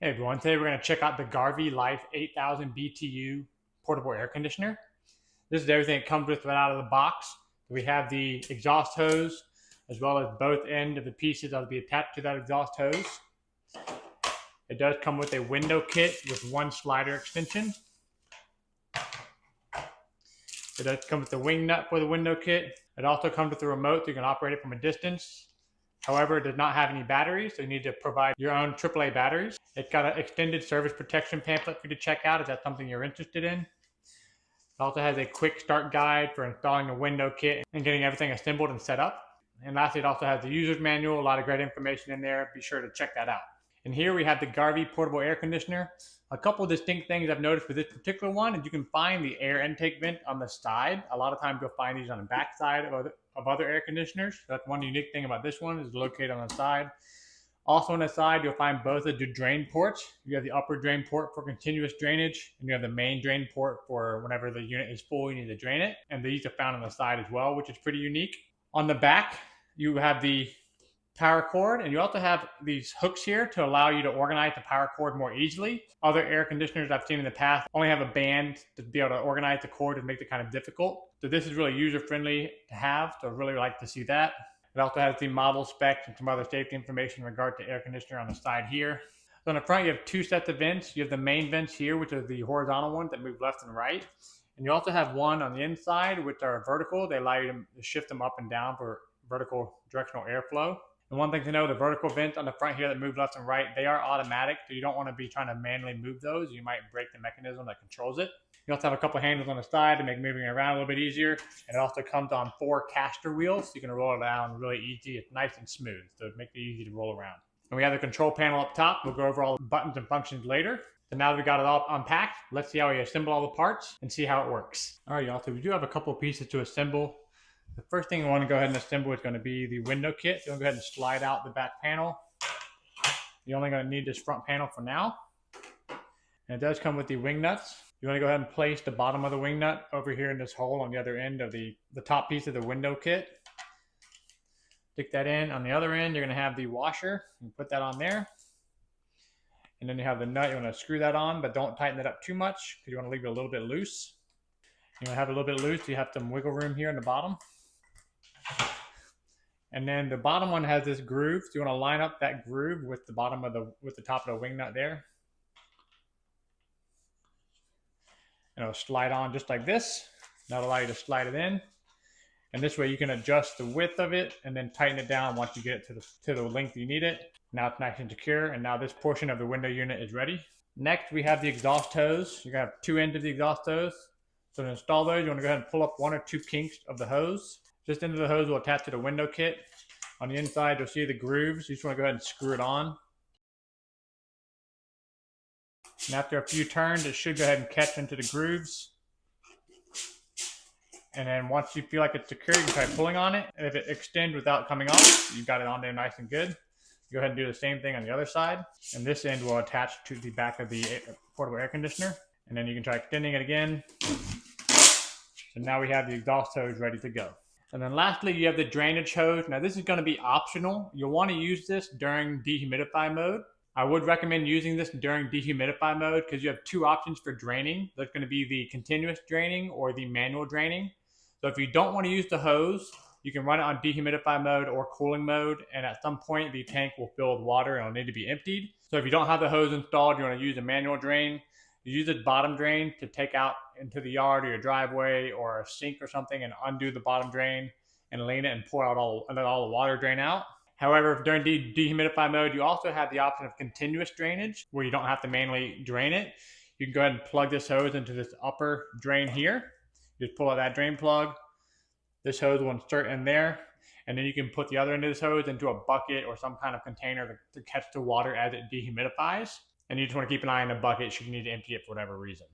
Hey everyone, today we're going to check out the GarveeLife 8000 BTU portable air conditioner. This is everything it comes with right out of the box. We have the exhaust hose as well as both ends of the pieces that will be attached to that exhaust hose. It does come with a window kit with one slider extension. It does come with the wing nut for the window kit. It also comes with a remote so you can operate it from a distance. However, it does not have any batteries, so you need to provide your own AAA batteries. It's got an extended service protection pamphlet for you to check out if that's something you're interested in. It also has a quick start guide for installing the window kit and getting everything assembled and set up. And lastly, it also has the user's manual, a lot of great information in there. Be sure to check that out. And here we have the Garvey portable air conditioner. A couple of distinct things I've noticed with this particular one is you can find the air intake vent on the side. A lot of times you'll find these on the back side of other air conditioners. So that's one unique thing about this one, is located on the side. Also on the side, you'll find both of the drain ports. You have the upper drain port for continuous drainage, and you have the main drain port for whenever the unit is full, you need to drain it. And these are found on the side as well, which is pretty unique. On the back, you have the power cord, and you also have these hooks here to allow you to organize the power cord more easily. Other air conditioners I've seen in the past only have a band to be able to organize the cord and make it kind of difficult. So this is really user friendly to have, so I really like to see that. It also has the model specs and some other safety information in regard to air conditioner on the side here. So on the front, you have two sets of vents. You have the main vents here, which are the horizontal ones that move left and right. And you also have one on the inside, which are vertical. They allow you to shift them up and down for vertical directional airflow. And one thing to know, the vertical vents on the front here that move left and right, they are automatic, so you don't want to be trying to manually move those. You might break the mechanism that controls it. You also have a couple handles on the side to make moving around a little bit easier. And it also comes on 4 caster wheels, so you can roll it down really easy. It's nice and smooth, so it makes it easy to roll around. And we have the control panel up top. We'll go over all the buttons and functions later. So now that we got it all unpacked, let's see how we assemble all the parts and see how it works. All right, y'all, so we do have a couple of pieces to assemble. The first thing we want to go ahead and assemble is going to be the window kit. So we'll go ahead and slide out the back panel. You're only going to need this front panel for now. And it does come with the wing nuts. You want to go ahead and place the bottom of the wing nut over here in this hole on the other end of the top piece of the window kit. Stick that in. On the other end, you're going to have the washer. You put that on there. And then you have the nut. You want to screw that on, but don't tighten it up too much because you want to leave it a little bit loose. You want to have it a little bit loose. So you have some wiggle room here in the bottom. And then the bottom one has this groove, so you want to line up that groove with the bottom of the top of the wing nut there. And it'll slide on just like this. That'll allow you to slide it in. And this way you can adjust the width of it and then tighten it down once you get it to the length you need it. Now it's nice and secure, and now this portion of the window unit is ready. Next, we have the exhaust hose. You're going to have 2 ends of the exhaust hose. So to install those, you want to go ahead and pull up 1 or 2 kinks of the hose. This end of the hose will attach to the window kit. On the inside, you'll see the grooves. You just want to go ahead and screw it on. And after a few turns, it should go ahead and catch into the grooves. And then once you feel like it's secure, you can try pulling on it. And if it extends without coming off, you've got it on there nice and good. Go ahead and do the same thing on the other side. And this end will attach to the back of the portable air conditioner. And then you can try extending it again. So now we have the exhaust hose ready to go. And then lastly, you have the drainage hose. Now this is going to be optional. You'll want to use this during dehumidify mode. I would recommend using this during dehumidify mode because you have 2 options for draining. There's going to be the continuous draining or the manual draining. So if you don't want to use the hose, you can run it on dehumidify mode or cooling mode. And at some point, the tank will fill with water and it'll need to be emptied. So if you don't have the hose installed, you want to use a manual drain. You use this bottom drain to take out into the yard or your driveway or a sink or something and undo the bottom drain and lean it and pour out let all the water drain out. However, during dehumidify mode, you also have the option of continuous drainage where you don't have to manually drain it. You can go ahead and plug this hose into this upper drain here. Just pull out that drain plug. This hose will insert in there. And then you can put the other end of this hose into a bucket or some kind of container to catch the water as it dehumidifies. And you just want to keep an eye on the bucket should you need to empty it for whatever reason.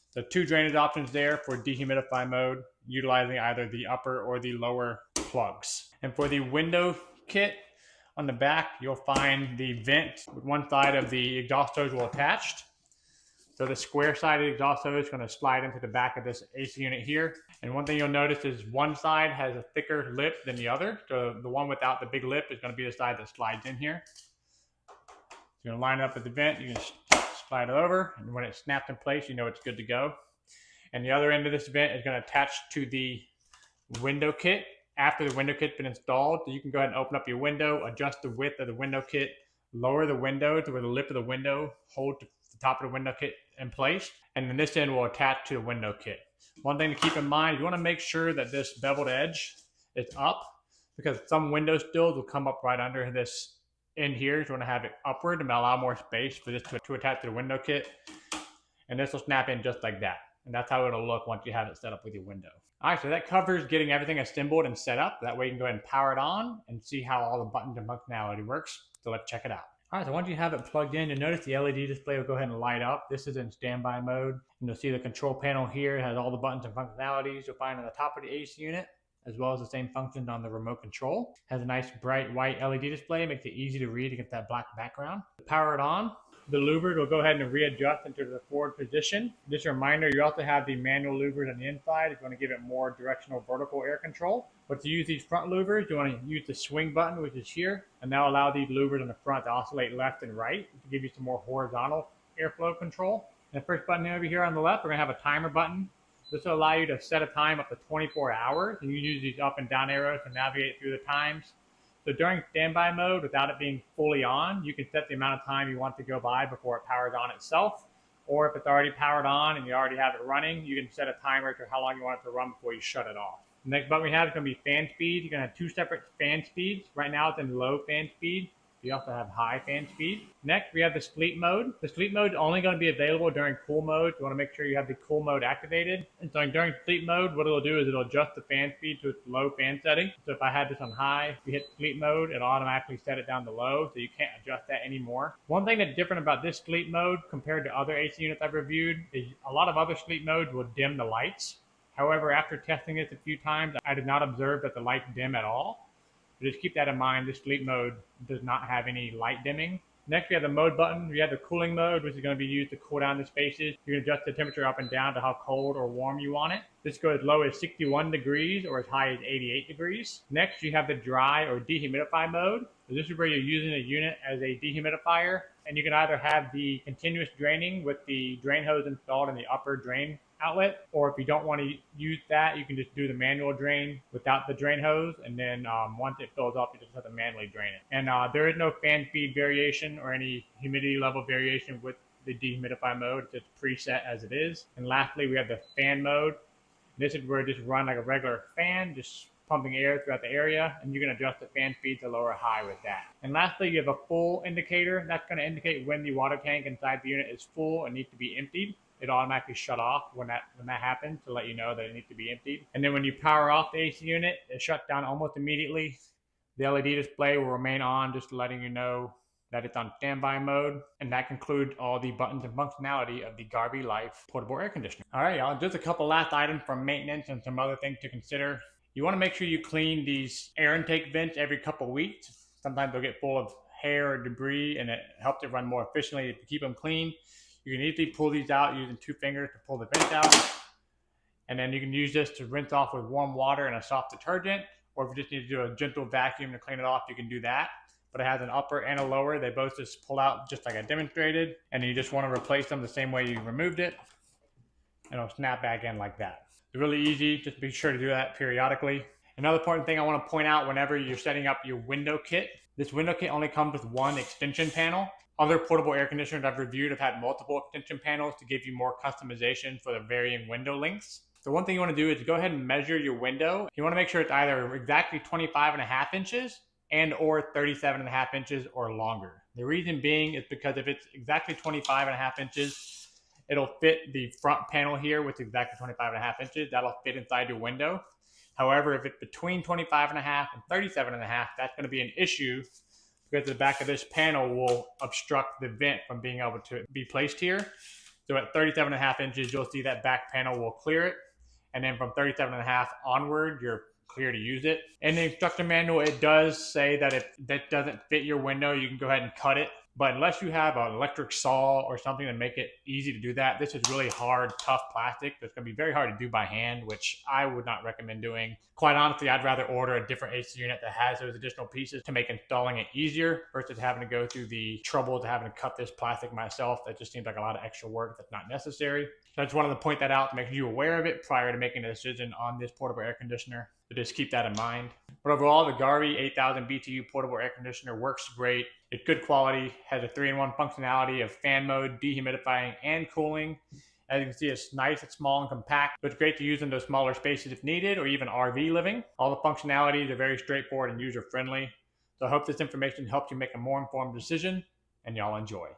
So 2 drainage options there for dehumidify mode, utilizing either the upper or the lower plugs. And for the window kit, on the back, you'll find the vent with one side of the exhaust hose will attached. So the square-sided exhaust hose is going to slide into the back of this AC unit here. And one thing you'll notice is one side has a thicker lip than the other. So the one without the big lip is going to be the side that slides in here. You're gonna line it up with the vent, you can slide it over, and when it's snapped in place, you know it's good to go. And the other end of this vent is gonna attach to the window kit. After the window kit's been installed, you can go ahead and open up your window, adjust the width of the window kit, lower the window to where the lip of the window holds the top of the window kit in place, and then this end will attach to the window kit. One thing to keep in mind, you want to make sure that this beveled edge is up, because some window stills will come up right under this end here. So you want to have it upward to allow more space for this to attach to the window kit, and this will snap in just like that. And that's how it'll look once you have it set up with your window. All right, so that covers getting everything assembled and set up. That way you can go ahead and power it on and see how all the buttons and functionality works. So let's check it out. All right, so once you have it plugged in, you'll notice the LED display will go ahead and light up. This is in standby mode. And you'll see the control panel here. It has all the buttons and functionalities you'll find on the top of the AC unit, as well as the same functions on the remote control. It has a nice bright white LED display, makes it easy to read against that black background. To power it on, the louvers will go ahead and readjust into the forward position. Just a reminder, you also have the manual louvers on the inside if you want to give it more directional vertical air control. But to use these front louvers, you want to use the swing button, which is here, and that'll allow these louvers on the front to oscillate left and right to give you some more horizontal airflow control. And the first button over here on the left, we're going to have a timer button. This will allow you to set a time up to 24 hours, and you can use these up and down arrows to navigate through the times. So during standby mode, without it being fully on, you can set the amount of time you want to go by before it powers on itself. Or if it's already powered on and you already have it running, you can set a timer to how long you want it to run before you shut it off. The next button we have is going to be fan speed. You're going to have two separate fan speeds. Right now it's in low fan speed. You also have high fan speed. Next, we have the sleep mode. The sleep mode is only going to be available during cool mode. You want to make sure you have the cool mode activated. And so during sleep mode, what it'll do is it'll adjust the fan speed to its low fan setting. So if I had this on high, if you hit sleep mode, it'll automatically set it down to low, so you can't adjust that anymore. One thing that's different about this sleep mode compared to other AC units I've reviewed is a lot of other sleep modes will dim the lights. However, after testing this a few times, I did not observe that the lights dim at all. Just keep that in mind. This sleep mode does not have any light dimming. Next, we have the mode button. We have the cooling mode, which is going to be used to cool down the spaces. You can adjust the temperature up and down to how cold or warm you want it. This goes as low as 61 degrees or as high as 88 degrees. Next, you have the dry or dehumidify mode. So this is where you're using a unit as a dehumidifier, and you can either have the continuous draining with the drain hose installed in the upper drain outlet, or if you don't want to use that, you can just do the manual drain without the drain hose, and then once it fills up, you just have to manually drain it. And there is no fan speed variation or any humidity level variation with the dehumidify mode. It's just preset as it is. And lastly, we have the fan mode. This is where it just run like a regular fan, just pumping air throughout the area, and you can adjust the fan speed to low or high with that. And lastly, you have a full indicator. That's going to indicate when the water tank inside the unit is full and needs to be emptied. It automatically shut off when that happens to let you know that it needs to be emptied. And then when you power off the AC unit, it shuts down almost immediately. The LED display will remain on, just letting you know that it's on standby mode. And that concludes all the buttons and functionality of the GarveeLife portable air conditioner. All right, y'all, just a couple last items for maintenance and some other things to consider. You want to make sure you clean these air intake vents every couple of weeks. Sometimes they'll get full of hair or debris, and it helps it run more efficiently to keep them clean. You can easily pull these out using 2 fingers to pull the vents out. And then you can use this to rinse off with warm water and a soft detergent. Or if you just need to do a gentle vacuum to clean it off, you can do that. But it has an upper and a lower. They both just pull out just like I demonstrated. And you just want to replace them the same way you removed it. And it'll snap back in like that. It's really easy. Just be sure to do that periodically. Another important thing I want to point out whenever you're setting up your window kit. This window kit only comes with 1 extension panel. Other portable air conditioners I've reviewed have had multiple extension panels to give you more customization for the varying window lengths. So one thing you want to do is go ahead and measure your window. You want to make sure it's either exactly 25.5 inches and or 37.5 inches or longer. The reason being is because if it's exactly 25.5 inches, it'll fit the front panel here with exactly 25.5 inches. That'll fit inside your window. However, if it's between 25.5 and 37.5, that's going to be an issue, because the back of this panel will obstruct the vent from being able to be placed here. So at 37.5 inches, you'll see that back panel will clear it. And then from 37.5 onward, you're clear to use it. In the instruction manual, it does say that if that doesn't fit your window, you can go ahead and cut it But unless you have an electric saw or something to make it easy to do that, this is really hard, tough plastic that's going to be very hard to do by hand, which I would not recommend doing. Quite honestly, I'd rather order a different AC unit that has those additional pieces to make installing it easier versus having to go through the trouble of having to cut this plastic myself. That just seems like a lot of extra work that's not necessary. So I just wanted to point that out to make you aware of it prior to making a decision on this portable air conditioner. So just keep that in mind. But overall, the Garvey 8000 BTU portable air conditioner works great. It's good quality, has a 3-in-1 functionality of fan mode, dehumidifying, and cooling. As you can see, it's nice, it's small and compact, but it's great to use in those smaller spaces if needed, or even RV living. All the functionalities are very straightforward and user-friendly. So I hope this information helps you make a more informed decision, and y'all enjoy.